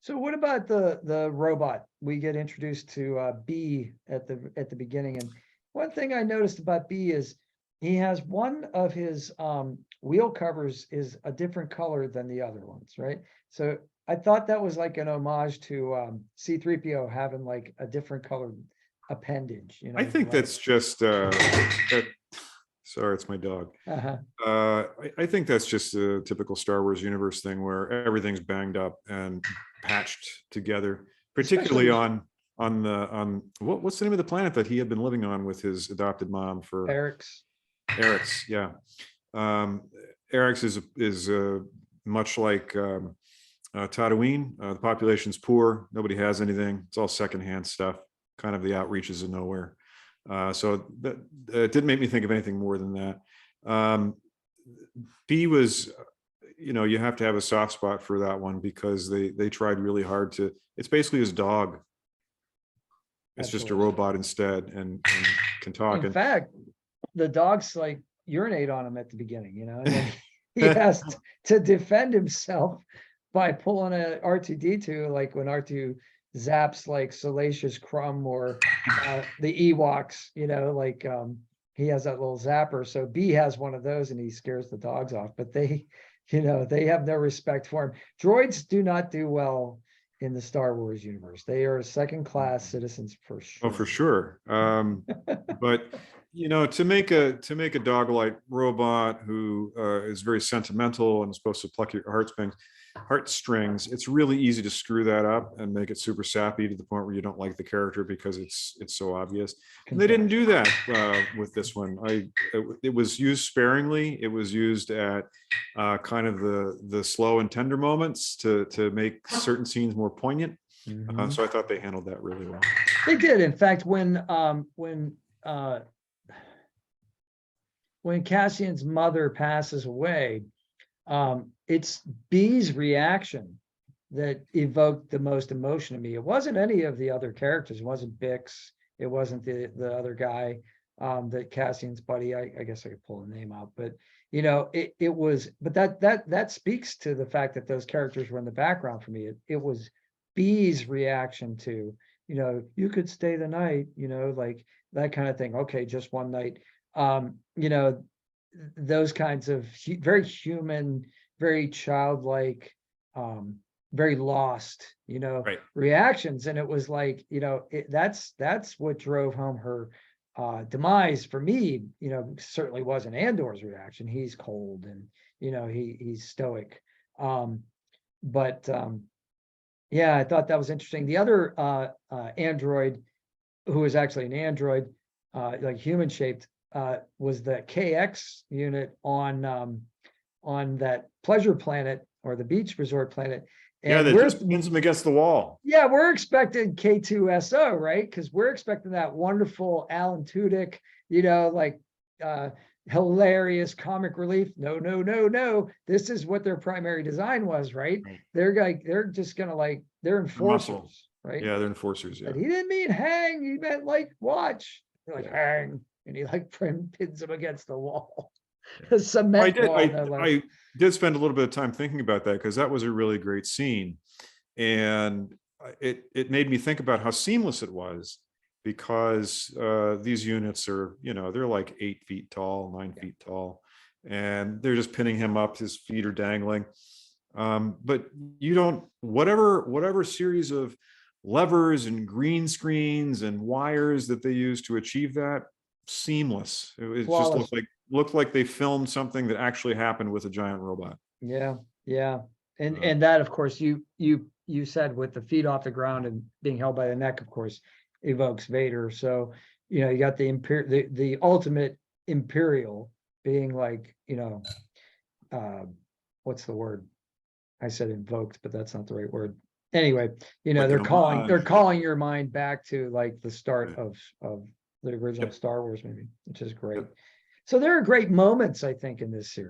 So what about the robot? We get introduced to B at the beginning, and one thing I noticed about B is he has one of his wheel covers is a different color than the other ones, right? So I thought that was like an homage to C-3PO having like a different colored appendage, you know. I think like, that's just sorry, it's my dog. uh-huh. I think that's just a typical Star Wars universe thing where everything's banged up and patched together, particularly Especially on what's the name of the planet that he had been living on with his adopted mom for Eric's. Eric's, yeah. Eric's is much like Tatooine. The population's poor. Nobody has anything. It's all secondhand stuff. Kind of the outreaches of nowhere. So that it didn't make me think of anything more than that. B was, you have to have a soft spot for that one because they tried really hard to. It's basically his dog. It's just a robot instead, and can talk. In fact, the dog's like urinate on him at the beginning, and then he has to defend himself by pulling a R2-D2, like when R2 zaps like Salacious Crumb or the Ewoks, like he has that little zapper. So B has one of those and he scares the dogs off, but they have no respect for him. Droids do not do well in the Star Wars universe. They are second-class citizens for sure. Oh, for sure. But to make a dog-like robot who is very sentimental and is supposed to pluck your heartstrings, it's really easy to screw that up and make it super sappy to the point where you don't like the character because it's so obvious. And they didn't do that with this one. It was used sparingly. It was used at kind of the slow and tender moments to make certain scenes more poignant. So I thought they handled that really well. They did. In fact, when Cassian's mother passes away, it's B's reaction that evoked the most emotion in me. It wasn't any of the other characters. It wasn't Bix. It wasn't the other guy, that Cassian's buddy. I guess I could pull the name out, but it was. But that speaks to the fact that those characters were in the background for me. It was B's reaction to, you could stay the night, like that kind of thing. Okay, just one night. Those kinds of very human, very childlike, very lost, Right. reactions. And it was like, that's what drove home her demise for me. Certainly wasn't Andor's reaction. He's cold and he's stoic. Yeah, I thought that was interesting. The other android, who was actually an android, like human shaped, was the KX unit on that pleasure planet or the beach resort planet. And yeah, that just pins them against the wall. Yeah, we're expecting K2SO, right? Because we're expecting that wonderful Alan Tudyk, like hilarious comic relief. No. This is what their primary design was, right? They're just gonna they're enforcers, right? Yeah, they're enforcers. Yeah. But he didn't mean hang, he meant like watch. They're like hang, and he pins him against the wall. The cement wall. I did spend a little bit of time thinking about that because that was a really great scene, and it made me think about how seamless it was because these units are they're like 8 feet tall, 9 feet tall, and they're just pinning him up. His feet are dangling, but you don't whatever series of levers and green screens and wires that they use to achieve that, seamless. It just looked like they filmed something that actually happened with a giant robot. Yeah. And that, of course, you said with the feet off the ground and being held by the neck, of course, evokes Vader. So you got the ultimate Imperial being like, what's the word? I said invoked, but that's not the right word. Anyway, Like they're calling your mind back to like the start of the original Star Wars movie, which is great. So there are great moments, I think, in this series.